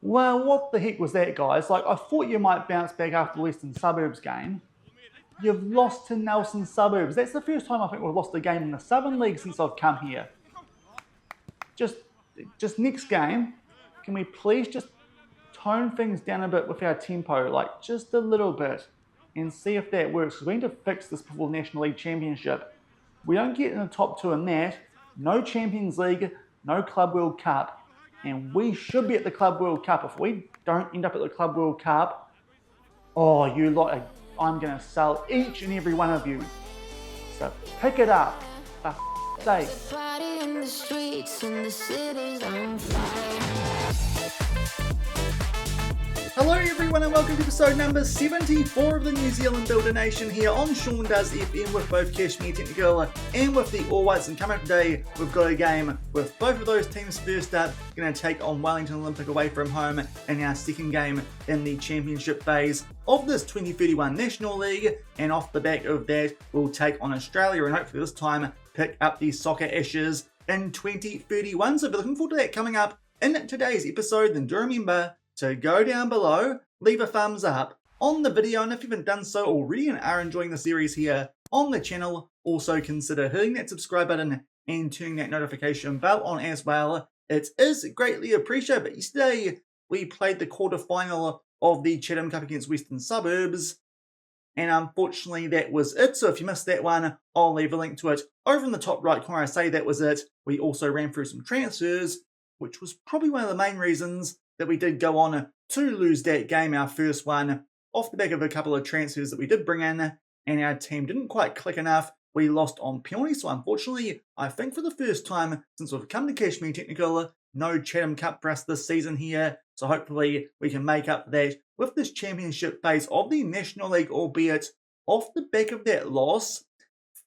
Well, what the heck was that, guys? Like, I thought you might bounce back after the Western Suburbs game. You've lost to Nelson Suburbs. That's the first time I think we've lost a game in the Southern League since I've come here. Just, just next game, can we please just tone things down a bit with our tempo, like just a little bit, and see if that works? Because we need to fix this before the National League Championship. We don't get in the top two in that. No Champions League, no Club World Cup. And we should be at the Club World Cup. If we don't end up at the Club World Cup, oh, you lot, I'm going to sell each and every one of you. So pick it up. For sake. Party in the streets and the city's on fire. Hello everyone and welcome to episode number 74 of the New Zealand Builder Nation here on Shaun Does FM with both Cashmere Technical and with the All Whites. And coming up today, we've got a game with both of those teams first up, going to take on Wellington Olympic away from home in our second game in the championship phase of this 2031 National League. And off the back of that, we'll take on Australia and hopefully this time pick up the Soccer Ashes in 2031. So if you're looking forward to that coming up in today's episode, then do remember to go down below, leave a thumbs up on the video, and if you haven't done so already and are enjoying the series here on the channel, also consider hitting that subscribe button and turning that notification bell on as well. It is greatly appreciated. But yesterday we played the quarterfinal of the Chatham Cup against Western Suburbs, and unfortunately that was it. So if you missed that one, I'll leave a link to it over in the top right corner. I say that was it. We also ran through some transfers, which was probably one of the main reasons that we did go on to lose that game, our first one, off the back of a couple of transfers that we did bring in, and our team didn't quite click enough. We lost on penalty, so unfortunately, I think for the first time since we've come to Cashmere Technical, no Chatham Cup for us this season here, so hopefully we can make up for that with this championship phase of the National League, albeit off the back of that loss,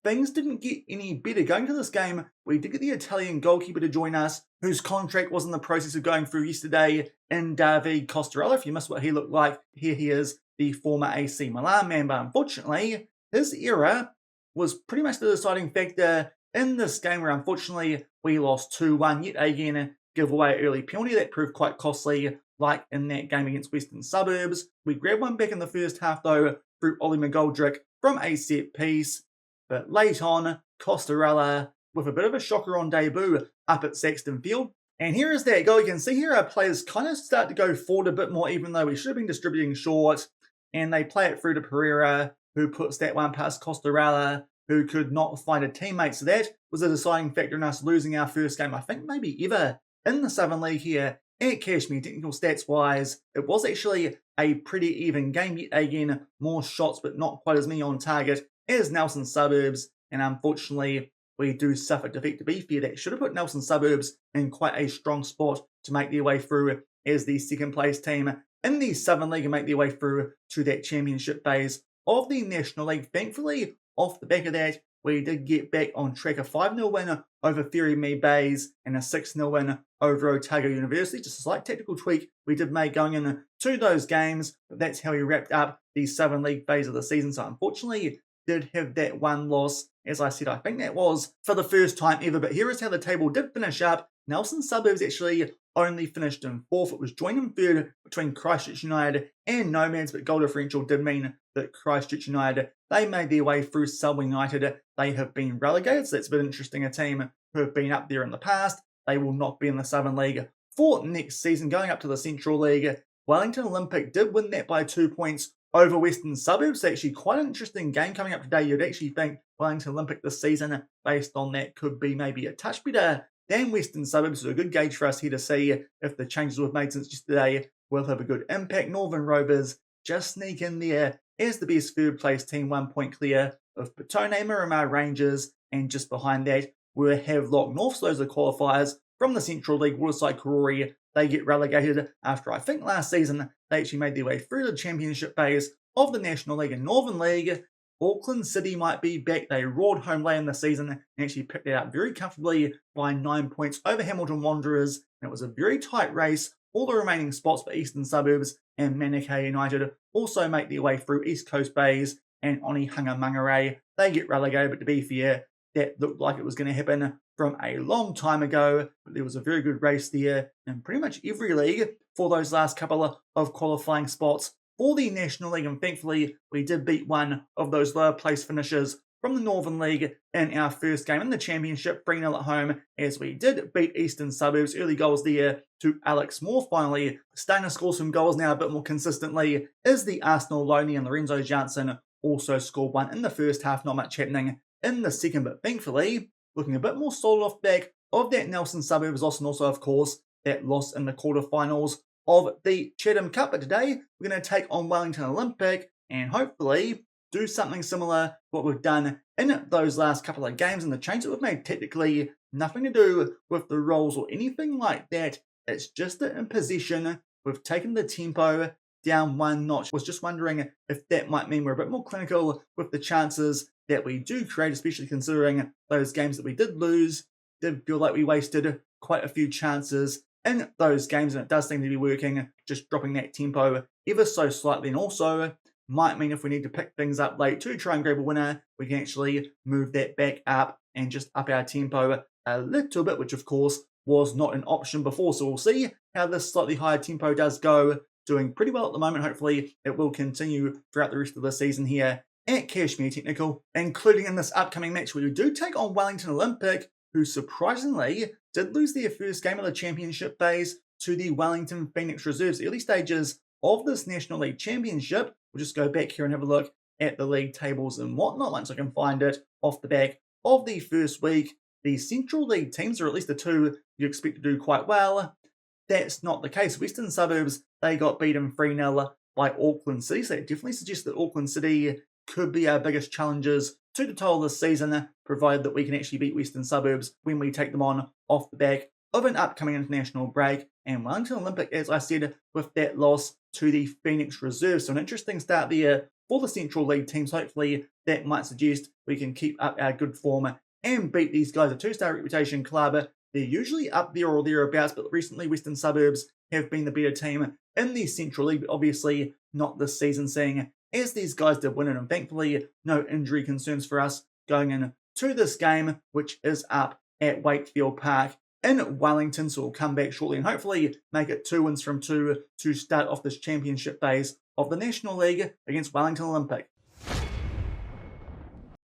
things didn't get any better. Going to this game, we did get the Italian goalkeeper to join us, whose contract was in the process of going through yesterday, in Davide Costarella. If you missed what he looked like, here he is, the former AC Milan man. But unfortunately, his error was pretty much the deciding factor in this game, where unfortunately we lost 2-1. Yet again, give away an early penalty that proved quite costly, like in that game against Western Suburbs. We grabbed one back in the first half, though, through Ollie McGoldrick from a set piece. But late on, Costarella with a bit of a shocker on debut up at Saxton Field. And here is that goal. You can see here our players kind of start to go forward a bit more, even though we should have been distributing short. And they play it through to Pereira, who puts that one past Costarella, who could not find a teammate. So that was a deciding factor in us losing our first game, I think maybe ever, in the Southern League here at Cashmere Technical. Stats-wise, it was actually a pretty even game. Yet again, more shots, but not quite as many on target as Nelson Suburbs, and unfortunately we do suffer defeat. To be fair, that should have put Nelson Suburbs in quite a strong spot to make their way through as the second place team in the Southern League and make their way through to that championship phase of the National League. Thankfully, off the back of that, we did get back on track. A 5-0 win over Ferrymead Bays and a 6-0 win over Otago University. Just a slight tactical tweak we did make going into those games, but that's how we wrapped up the Southern League phase of the season. So unfortunately, did have that one loss. As I said, I think that was for the first time ever. But here is how the table did finish up. Nelson Suburbs actually only finished in fourth. It was joined in third between Christchurch United and Nomads, but goal differential did mean that Christchurch United, they made their way through Selwyn United. They have been relegated, so that's a bit interesting. A team who have been up there in the past, they will not be in the Southern League for next season. Going up to the Central League, Wellington Olympic did win that by 2 points over Western Suburbs. Actually quite an interesting game coming up today. You'd actually think Wellington Olympic this season, based on that, could be maybe a touch better than Western Suburbs. So a good gauge for us here to see if the changes we've made since yesterday will have a good impact. Northern Rovers just sneak in there as the best third place team, 1 point clear of Petone, Miramar Rangers, and just behind that we're Havelock North. So those are qualifiers from the Central League. Waterside Karori, they get relegated after, I think last season, they actually made their way through the championship phase of the National League and Northern League. Auckland City might be back. They roared home late in the season and actually picked it up very comfortably by 9 points over Hamilton Wanderers. And it was a very tight race. All the remaining spots for Eastern Suburbs and Manukau United also make their way through East Coast Bays and Onehunga Mangere. They get relegated, but to be fair, that looked like it was going to happen from a long time ago. But there was a very good race there in pretty much every league for those last couple of qualifying spots for the National League, and thankfully we did beat one of those lower place finishers from the Northern League in our first game in the Championship, 3-0 at home, as we did beat Eastern Suburbs. Early goals there to Alex Moore. Finally starting to score some goals now a bit more consistently is the Arsenal loanee, and Lorenzo Janssen also scored one in the first half. Not much happening in the second, but thankfully looking a bit more solid off back of that Nelson Suburbs loss, and also of course that loss in the quarterfinals of the Chatham Cup. But today we're going to take on Wellington Olympic and hopefully do something similar to what we've done in those last couple of games. And the change that we've made technically nothing to do with the roles or anything like that. It's just that in possession we've taken the tempo down one notch. Was just wondering if that might mean we're a bit more clinical with the chances that we do create, especially considering those games that we did lose. Did feel like we wasted quite a few chances in those games, and it does seem to be working, just dropping that tempo ever so slightly. And also might mean if we need to pick things up late to try and grab a winner, we can actually move that back up and just up our tempo a little bit, which of course was not an option before. So we'll see how this slightly higher tempo does go. Doing pretty well at the moment. Hopefully it will continue throughout the rest of the season here at Cashmere Technical, including in this upcoming match where we do take on Wellington Olympic, who surprisingly did lose their first game of the championship phase to the Wellington Phoenix Reserves. Early stages of this National League Championship. We'll just go back here and have a look at the league tables and whatnot once I can find it off the back of the first week. The Central League teams, or at least the two you expect to do quite well, that's not the case. Western Suburbs, they got beaten 3-0 by Auckland City, so that definitely suggests that Auckland City could be our biggest challengers to the title this season, provided that we can actually beat Western Suburbs when we take them on off the back of an upcoming international break. And Wellington Olympic, as I said, with that loss to the Phoenix Reserve. So an interesting start there for the Central League teams. Hopefully that might suggest we can keep up our good form and beat these guys. A 2-star reputation club. They're usually up there or thereabouts, but recently Western Suburbs have been the better team in the Central League, but obviously not this season, seeing as these guys did win it, and thankfully no injury concerns for us going into this game, which is up at Wakefield Park in Wellington. So we'll come back shortly and hopefully make it 2 wins from 2 to start off this championship phase of the National League against Wellington Olympic.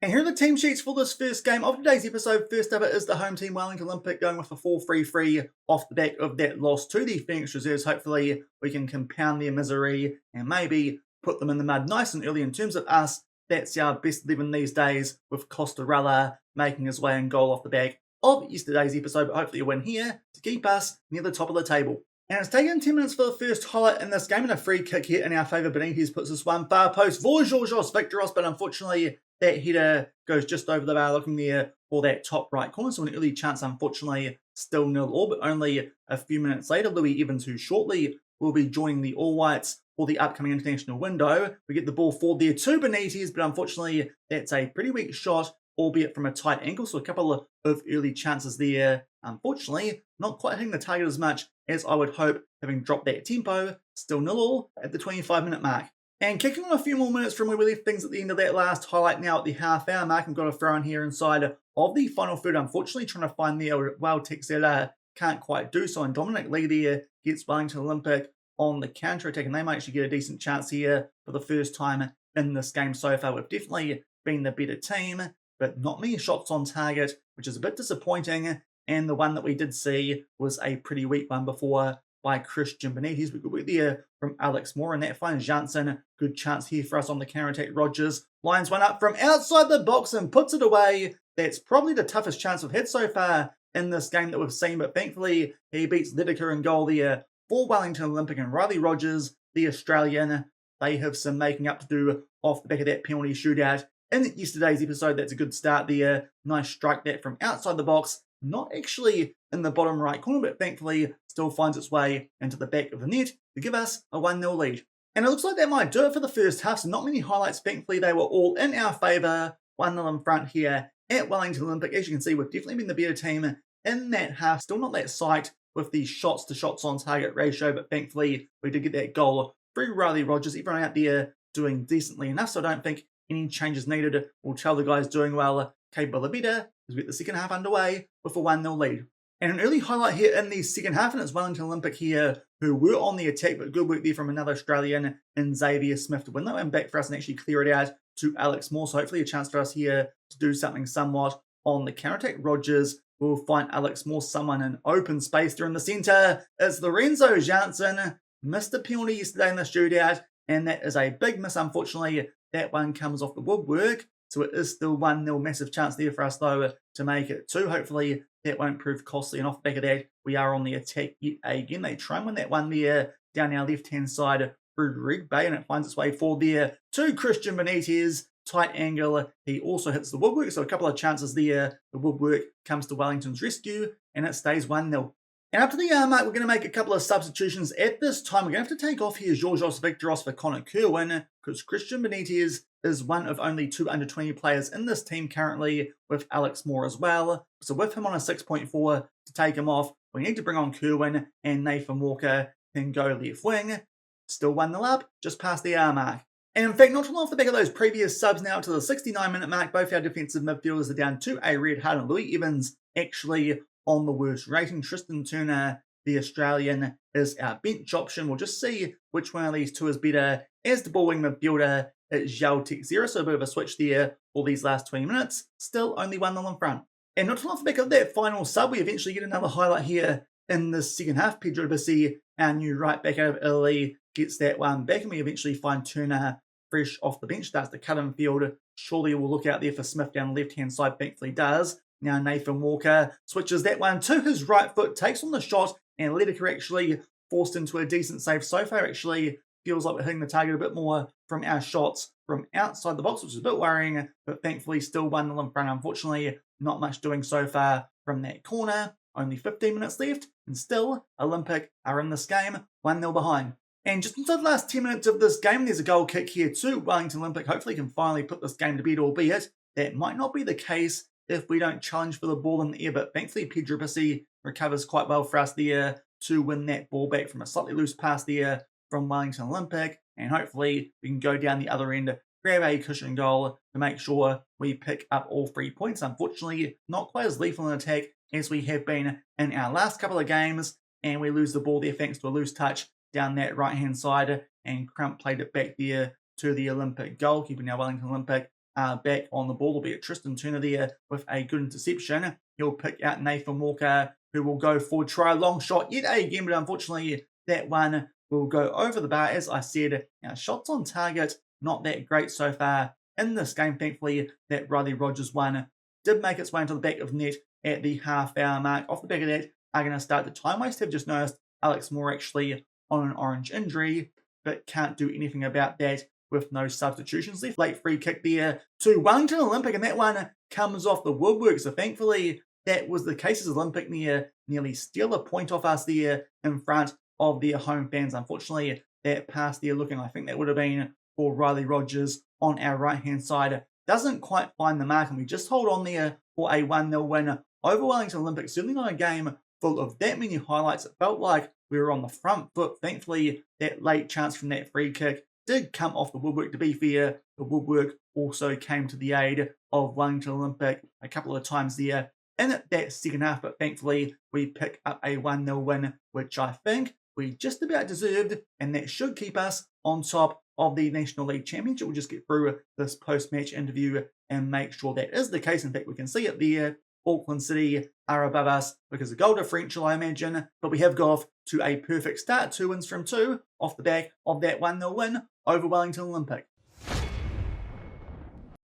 And here are the team sheets for this first game of today's episode. First up, it is the home team, Wellington Olympic, going with a 4-3-3 off the back of that loss to the Phoenix Reserves. Hopefully we can compound their misery and maybe put them in the mud nice and early. In terms of us, that's our best 11 these days, with Costarella making his way in goal off the back of yesterday's episode, but hopefully a win here to keep us near the top of the table. And it's taken 10 minutes for the first highlight in this game, and a free kick here in our favour. Benitez puts this one far post for Georgios Victoros, but unfortunately that header goes just over the bar, looking there for that top right corner. So an early chance, unfortunately, still 0-0, but only a few minutes later, Louis Evans, who shortly will be joining the All Whites for the upcoming international window. We get the ball forward there to Benitez, but unfortunately that's a pretty weak shot, albeit from a tight angle. So a couple of early chances there. Unfortunately, not quite hitting the target as much as I would hope, having dropped that tempo. Still 0-0 at the 25-minute mark. And kicking on a few more minutes from where we left things at the end of that last highlight, now at the half-hour mark, I've got a throw in here inside of the final third. Unfortunately, trying to find the wild Texella, can't quite do so. And Dominic Lee there gets Wellington Olympic on the counter-attack, and they might actually get a decent chance here for the first time in this game so far. We've definitely been the better team, but not many shots on target, which is a bit disappointing. And the one that we did see was a pretty weak one before by Christian Benitez. We could work there from Alex Moore, and that finds Janssen. Good chance here for us on the counter-attack. Rogers lines one up from outside the box and puts it away. That's probably the toughest chance we've had so far in this game that we've seen, but thankfully he beats Lideker in goal there for Wellington Olympic. And Riley Rogers, the Australian, they have some making up to do off the back of that penalty shootout in yesterday's episode. That's a good start there. Nice strike that from outside the box. Not actually in the bottom right corner, but thankfully still finds its way into the back of the net to give us a 1-0 lead. And it looks like that might do it for the first half, so not many highlights. Thankfully, they were all in our favour. 1-0 in front here at Wellington Olympic. As you can see, we've definitely been the better team in that half. Still not that sight with the shots to shots on target ratio, but thankfully we did get that goal through Riley Rogers. Everyone out there doing decently enough, so I don't think Any changes needed will tell the guys doing well, capable of better, as we get the second half underway with a 1-0 lead. And an early highlight here in the second half, and it's Wellington Olympic here, who were on the attack, but good work there from another Australian in Xavier Smith to win that one back for us and actually clear it out to Alex Moore. So hopefully a chance for us here to do something somewhat on the counter-attack. Rogers will find Alex Moore, someone in open space there in the centre. It's Lorenzo Janssen. Missed a penalty yesterday in the shootout, and that is a big miss, unfortunately. That one comes off the woodwork, so it is still 1-0. Massive chance there for us, though, to make it 2. Hopefully that won't prove costly, and off the back of that, we are on the attack yet again. They try and win that one there down our left-hand side through Greg Bay, and it finds its way forward there to Christian Benitez. Tight angle, he also hits the woodwork, so a couple of chances there. The woodwork comes to Wellington's rescue, and it stays 1-0. And up to the hour mark, we're going to make a couple of substitutions. At this time, we're going to have to take off here Georgios Victoros for Connor Kerwin, because Christian Benitez is one of only 2 under-20 players in this team currently, with Alex Moore as well. So with him on a 6.4 to take him off, we need to bring on Kerwin, and Nathan Walker can go left wing. Still 1-0 up, just past the hour mark. And in fact, not too long off the back of those previous subs now to the 69-minute mark, both our defensive midfielders are down to a red hard, and Louis Evans actually on the worst rating. Tristan Turner, the Australian, is our bench option. We'll just see which one of these two is better. As the ball wing midfielder, it's Zhao Texera, so a bit of a switch there for these last 20 minutes. Still only 1-0 in front. And not too long off the back of that final sub, we eventually get another highlight here in the second half. Pedro Bissi, our new right back out of Italy, gets that one back, and we eventually find Turner fresh off the bench, starts to cut in field. Surely we'll look out there for Smith down the left-hand side, thankfully does. Now Nathan Walker switches that one to his right foot, takes on the shot, and Lideker actually forced into a decent save. So far actually feels like we're hitting the target a bit more from our shots from outside the box, which is a bit worrying, but thankfully still 1-0 in front. Unfortunately, not much doing so far from that corner. Only 15 minutes left, and still Olympic are in this game, 1-0 behind. And just inside the last 10 minutes of this game, there's a goal kick here to Wellington Olympic. Hopefully can finally put this game to bed, albeit that might not be the case if we don't challenge for the ball in the air. But thankfully, Pedro Bissi recovers quite well for us there to win that ball back from a slightly loose pass there from Wellington Olympic. And hopefully we can go down the other end, grab a cushion goal to make sure we pick up all 3 points. Unfortunately, not quite as lethal in attack as we have been in our last couple of games. And we lose the ball there thanks to a loose touch down that right-hand side, and Crump played it back there to the Olympic goalkeeper. Now Wellington Olympic back on the ball, will be a Tristan Turner there with a good interception. He'll pick out Nathan Walker, who will go forward, try a long shot yet again, but unfortunately that one will go over the bar. As I said, shots on target, not that great so far in this game. Thankfully, that Riley Rogers one did make its way into the back of the net at the half-hour mark. Off the back of that, are going to start the time waste. Have just noticed Alex Moore actually on an orange injury, but can't do anything about that with no substitutions left. Late free kick there to Wellington Olympic, and that one comes off the woodwork. So thankfully, that was the case as Olympic nearly steal a point off us there in front of their home fans. Unfortunately, that pass there looking, I think that would have been for Riley Rogers on our right-hand side, doesn't quite find the mark, and we just hold on there for a 1-0 win over Wellington Olympic. Certainly not a game full of that many highlights. It felt like we were on the front foot. Thankfully, that late chance from that free kick did come off the woodwork. To be fair, the woodwork also came to the aid of Wellington Olympic a couple of times there in that second half, but thankfully we pick up a 1-0 win, which I think we just about deserved, and that should keep us on top of the National League Championship. We'll just get through this post-match interview and make sure that is the case. In fact, we can see it there. Auckland City are above us because of goal differential, I imagine, but we have got off to a perfect start. 2 wins from 2 off the back of that 1-0 win over Wellington Olympic.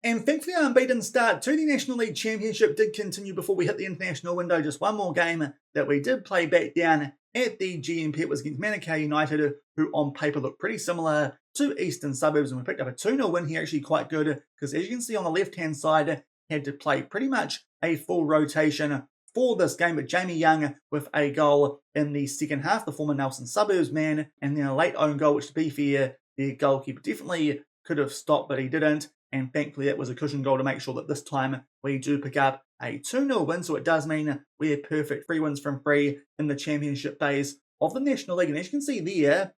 And thankfully, our unbeaten start to the National League Championship did continue before we hit the international window. Just one more game that we did play back down at the GMP. It was against Manukau United, who on paper looked pretty similar to Eastern Suburbs, and we picked up a 2-0 win here, actually quite good, because as you can see on the left-hand side, had to play pretty much a full rotation for this game, but Jamie Young with a goal in the second half, the former Nelson Suburbs man, and then a late own goal, which to be fair, the goalkeeper definitely could have stopped, but he didn't, and thankfully that was a cushion goal to make sure that this time we do pick up a 2-0 win, so it does mean we're perfect 3 wins from 3 in the championship phase of the National League, and as you can see there,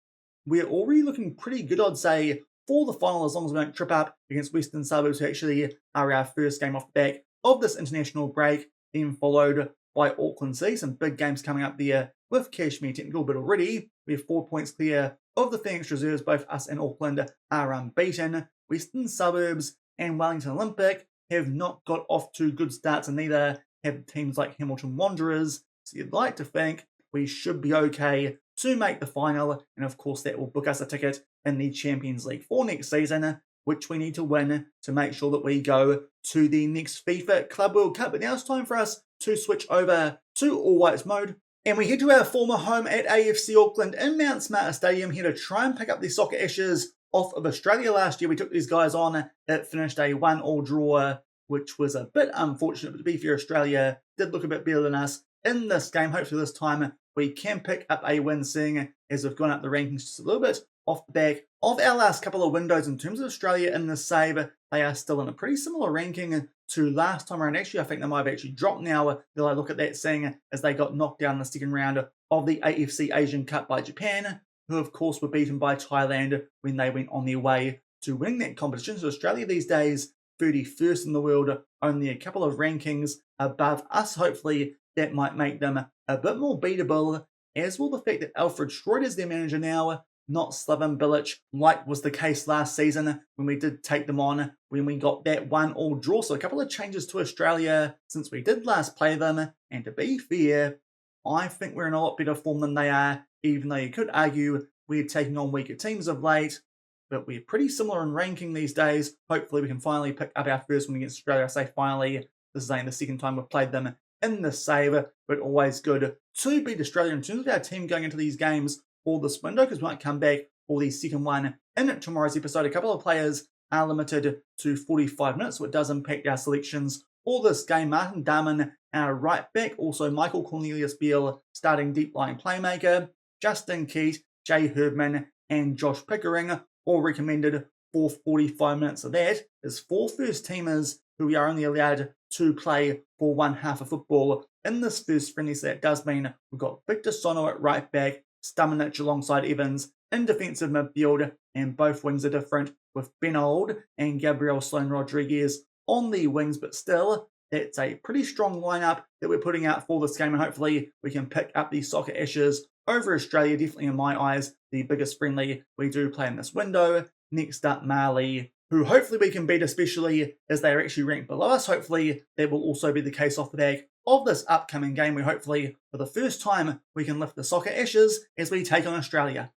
we're already looking pretty good, I'd say, for the final as long as we don't trip up against Western Suburbs, who actually are our first game off the back of this international break, then followed by Auckland City. Some big games coming up there with Cashmere Technical, but already we have 4 points clear of the Phoenix Reserves. Both us and Auckland are unbeaten. Western Suburbs and Wellington Olympic have not got off to good starts, and neither have teams like Hamilton Wanderers. So you'd like to think we should be okay to make the final, and of course that will book us a ticket in the Champions League for next season, which we need to win to make sure that we go to the next FIFA Club World Cup. But now it's time for us to switch over to All Whites mode, and we head to our former home at AFC Auckland in Mount Smarter Stadium here to try and pick up the soccer ashes off of Australia last year. We took these guys on. It finished a 1-1 draw, which was a bit unfortunate, but to be fair, Australia did look a bit better than us in this game. Hopefully this time we can pick up a win, seeing as we've gone up the rankings just a little bit off the back of our last couple of windows. In terms of Australia in the save, they are still in a pretty similar ranking to last time around. Actually, I think they might have actually dropped now that I look at that, seeing as they got knocked down in the second round of the AFC Asian Cup by Japan, who of course were beaten by Thailand when they went on their way to winning that competition. So Australia these days, 31st in the world, only a couple of rankings above us. Hopefully that might make them a bit more beatable, as will the fact that Alfred Schroeder is their manager now, not Slaven Bilic, like was the case last season when we did take them on, when we got that 1-1 draw. So a couple of changes to Australia since we did last play them, and to be fair, I think we're in a lot better form than they are, even though you could argue we're taking on weaker teams of late, but we're pretty similar in ranking these days. Hopefully we can finally pick up our first win against Australia. I say finally, this is only the second time we've played them in the save, but always good to beat Australia in terms of our team going into these games for this window, because we might come back for the second one in tomorrow's episode. A couple of players are limited to 45 minutes, so it does impact our selections for this game. Martin Darman, our right back, also Michael Cornelius Beale, starting deep line playmaker, Justin Keat, Jay Herdman, and Josh Pickering, all recommended for 45 minutes. So that is 4 first teamers who we are only allowed to play for one half of football in this first friendly. So that does mean we've got Victor Sono at right back, Stamanic alongside Evans in defensive midfield, and both wings are different, with Ben Old and Gabriel Sloan Rodriguez on the wings. But still, that's a pretty strong lineup that we're putting out for this game, and hopefully we can pick up the soccer ashes over Australia. Definitely in my eyes the biggest friendly we do play in this window. Next up, Mali, who hopefully we can beat, especially as they are actually ranked below us. Hopefully that will also be the case off the back of this upcoming game, where hopefully for the first time we can lift the soccer ashes as we take on Australia.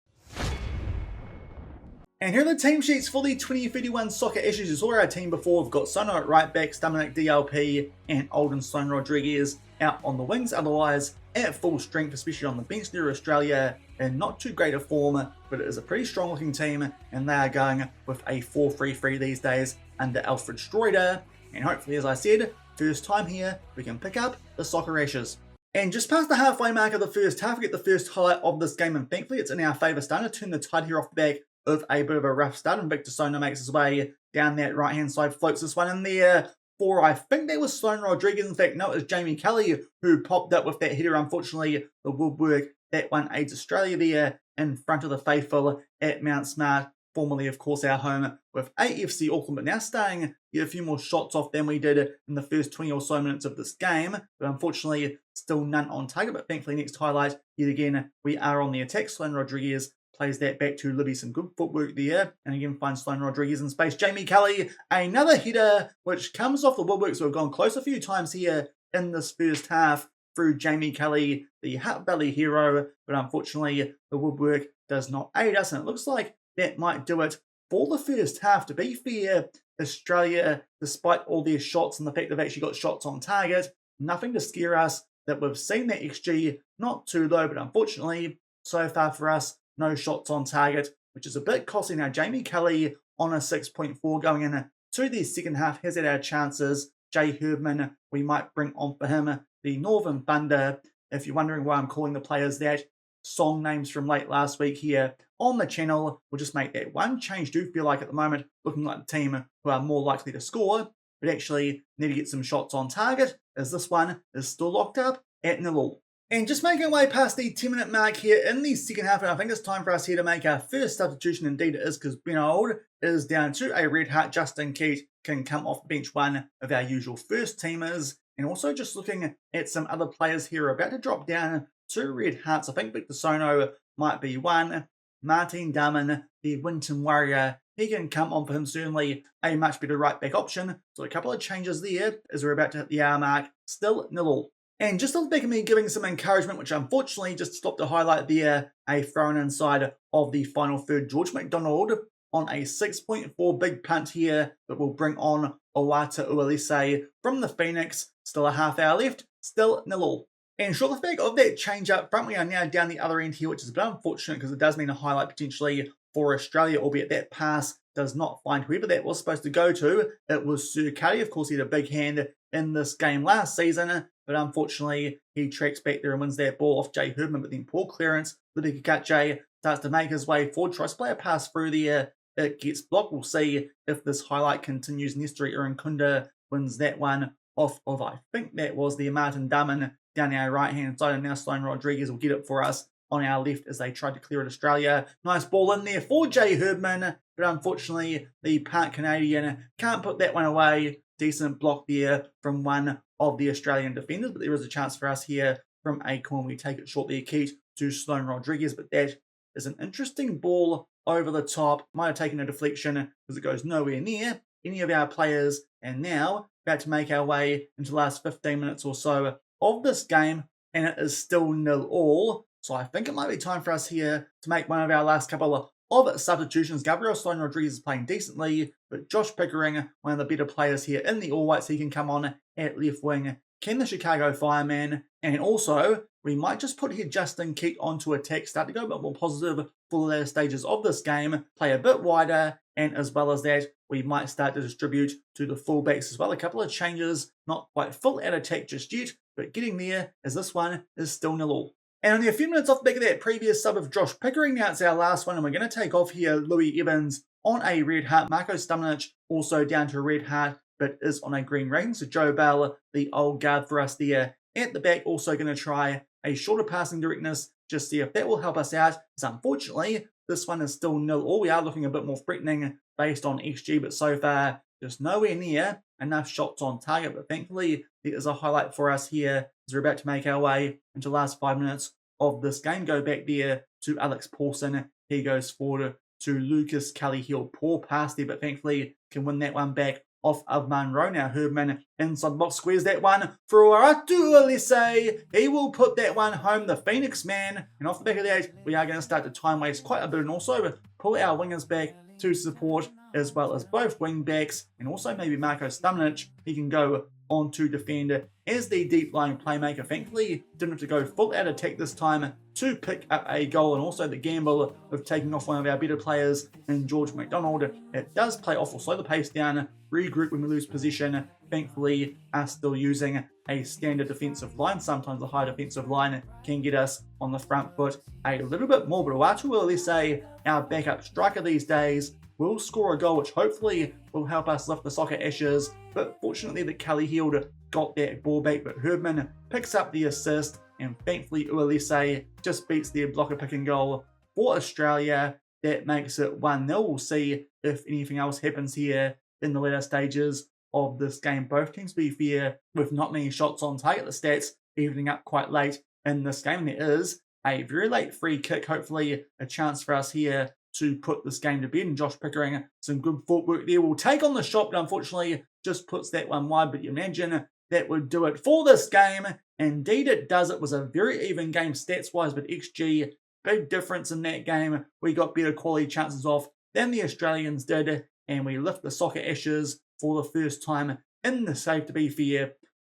And here are the team sheets for the 2031 Soccer Ashes. You saw our team before. We've got Sono at right back, Stamanic DLP, and Olden Sloan Rodriguez out on the wings. Otherwise, at full strength, especially on the bench near Australia, in not too great a form, but it is a pretty strong looking team, and they are going with a 4-3-3 these days under Alfred Schroeder. And hopefully, as I said, first time here, we can pick up the Soccer Ashes. And just past the halfway mark of the first half, we get the first highlight of this game, and thankfully it's in our favour. Starting to turn the tide here off the back of a bit of a rough start, and Victor Sono makes his way down that right hand side, floats this one in there for, I think that was Sloan Rodriguez. In fact, no, it was Jamie Kelly who popped up with that header. Unfortunately, the woodwork, that one aids Australia there in front of the faithful at Mount Smart, formerly of course our home with AFC Auckland, but now starting to get a few more shots off than we did in the first 20 or so minutes of this game, but unfortunately still none on target. But thankfully, next highlight, yet again we are on the attack. Sloan Rodriguez plays that back to Libby, some good footwork there, and again finds Sloan Rodriguez in space. Jamie Kelly, another header which comes off the woodwork, so we've gone close a few times here in this first half through Jamie Kelly, the Hutt Valley hero, but unfortunately the woodwork does not aid us, and it looks like that might do it for the first half. To be fair, Australia, despite all their shots and the fact they've actually got shots on target, nothing to scare us that we've seen that XG not too low, but unfortunately, so far for us, no shots on target, which is a bit costly. Now, Jamie Kelly on a 6.4 going in to the second half has had our chances. Jay Herdman, we might bring on for him. The Northern Thunder, if you're wondering why I'm calling the players that, song names from late last week here on the channel. We'll just make that one change. Do feel like at the moment looking like the team who are more likely to score, but actually need to get some shots on target, as this one is still locked up at 0-0. And just making our way past the 10-minute mark here in the second half, and I think it's time for us here to make our first substitution. Indeed it is, because Old is down to a red heart. Justin Keat can come off the bench, one of our usual first teamers. And also just looking at some other players here about to drop down to red hearts. I think Victor Sono might be one. Martin Daman, the Winton Warrior, he can come on for him, certainly a much better right back option. So a couple of changes there as we're about to hit the hour mark. Still 0-0. And just off the back of me giving some encouragement, which unfortunately just stopped to highlight there, a thrown inside of the final third. George McDonald on a 6.4 big punt here, but will bring on Owata Uelese from the Phoenix. Still a half hour left, still 0-0. And short of the back of that change up front, we are now down the other end here, which is a bit unfortunate because it does mean a highlight potentially for Australia, albeit that pass does not find whoever that was supposed to go to. It was Sir Cuddy. Of course, he had a big hand in this game last season, but unfortunately he tracks back there and wins that ball off Jay Herdman, but then poor clearance. Libby Kakache starts to make his way forward, tries to play a pass through there. It gets blocked. We'll see if this highlight continues. Nestori Irankunda wins that one off of, I think that was the Martin Daman down our right-hand side, and now Sloan Rodriguez will get it for us on our left as they tried to clear it Australia. Nice ball in there for Jay Herdman, but unfortunately the Park Canadian can't put that one away. Decent block there from one of the Australian defenders, but there is a chance for us here from a corner. We take it shortly, Keat to Sloan Rodriguez, but that is an interesting ball over the top. Might have taken a deflection because it goes nowhere near any of our players. And now about to make our way into the last 15 minutes or so of this game, and it is still 0-0. So I think it might be time for us here to make one of our last couple of substitutions. Gabriel Sloan Rodriguez is playing decently, but Josh Pickering, one of the better players here in the All Whites, he can come on at left wing. Can the Chicago Fireman, and also we might just put here Justin Keat onto attack, start to go a bit more positive for the later stages of this game, play a bit wider, and as well as that, we might start to distribute to the fullbacks as well. A couple of changes, not quite full out attack just yet, but getting there as this one is still 0-0. And only a few minutes off the back of that previous sub of Josh Pickering, now it's our last one, and we're going to take off here Louis Evans on a red heart. Marko Stumnic also down to a red heart, but is on a green rating. So Joe Bell, the old guard for us there at the back, also going to try a shorter passing directness, just see if that will help us out. Because unfortunately, this one is still 0-0. We are looking a bit more threatening based on XG, but so far, just nowhere near enough shots on target. But thankfully, there is a highlight for us here as we're about to make our way into the last 5 minutes of this game. Go back there to Alex Paulson. He goes forward to Lucas Kelly-Hill. Poor pass there, but thankfully can win that one back off of Munro. Now Herdman inside the box, squares that one for Owata Uelese. He will put that one home, the Phoenix man. And off the back of that, we are going to start to time waste quite a bit, and also pull our wingers back to support, as well as both wing backs, and also maybe Marko Stumnic. He can go on to defend as the deep lying playmaker. Thankfully, didn't have to go full out attack this time to pick up a goal, and also the gamble of taking off one of our better players in George McDonald. It does play off, will slow the pace down, regroup when we lose possession. Thankfully, us still using a standard defensive line. Sometimes the high defensive line can get us on the front foot a little bit more, but Owata Uelese, our backup striker these days, will score a goal, which hopefully will help us lift the soccer ashes. But fortunately, the Kelly-Hill got that ball back, but Herdman picks up the assist, and thankfully Uelese just beats their blocker picking goal for Australia. That makes it 1-0. We'll see if anything else happens here in the later stages of this game. Both teams, to be fair, with not many shots on target. The stats evening up quite late in this game. There is a very late free kick, hopefully a chance for us here to put this game to bed. And Josh Pickering, some good footwork there, will take on the shot, but unfortunately just puts that one wide. But you imagine that would do it for this game. Indeed it does. It was a very even game stats-wise, but XG, big difference in that game. We got better quality chances off than the Australians did, and we lift the soccer ashes for the first time in the save, to be fair.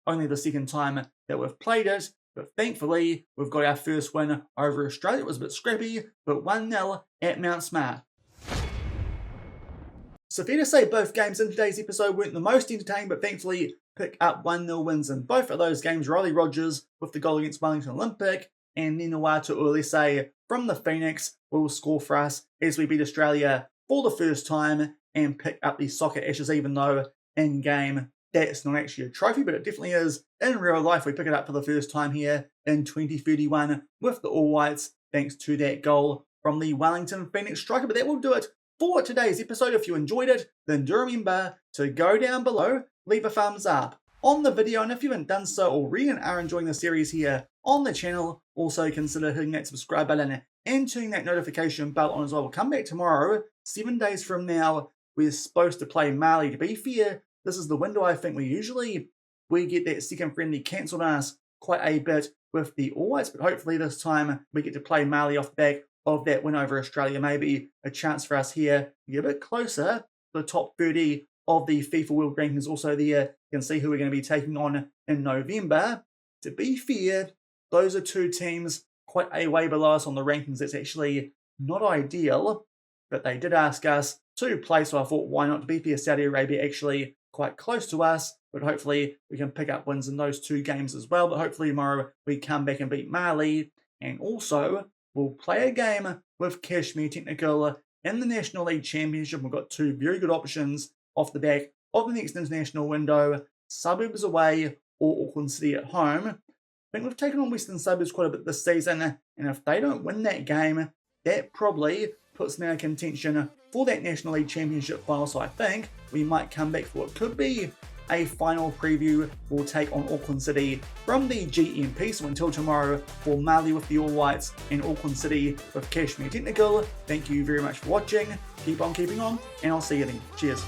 Only the second time that we've played it, but thankfully we've got our first win over Australia. It was a bit scrappy, but 1-0 at Mount Smart. So fair to say both games in today's episode weren't the most entertaining, but thankfully pick up 1-0 wins in both of those games. Riley Rogers with the goal against Wellington Olympic, and then Owata Uelese from the Phoenix will score for us as we beat Australia for the first time and pick up the soccer ashes, even though in game that's not actually a trophy, but it definitely is in real life. We pick it up for the first time here in 2031 with the All Whites, thanks to that goal from the Wellington Phoenix striker. But that will do it for today's episode. If you enjoyed it, then do remember to go down below, leave a thumbs up on the video, and if you haven't done so already and are enjoying the series here on the channel, also consider hitting that subscribe button and turning that notification bell on as well. We'll come back tomorrow, 7 days from now. We're supposed to play Mali. To be fair, this is the window I think we get that second friendly cancelled on us quite a bit with the All Whites, but hopefully this time we get to play Mali off the back of that win over Australia. Maybe a chance for us here to get a bit closer to the top 30 of the FIFA World Rankings. Also there, you can see who we're going to be taking on in November. To be fair, those are two teams quite a way below us on the rankings. It's actually not ideal, but they did ask us to play, so I thought, why not? To be fair, Saudi Arabia actually quite close to us, but hopefully we can pick up wins in those two games as well. But hopefully tomorrow we come back and beat Mali, and also we'll play a game with Cashmere Technical in the National League Championship. We've got two very good options off the back of the next international window: Suburbs away or Auckland City at home. I think we've taken on Western Suburbs quite a bit this season, and if they don't win that game, that probably puts them out of contention for that National League Championship final. So I think we might come back for what could be a final preview. We'll take on Auckland City from the GMP. So until tomorrow, for Mali with the All Whites and Auckland City with Cashmere Technical, thank you very much for watching. Keep on keeping on, and I'll see you then. Cheers.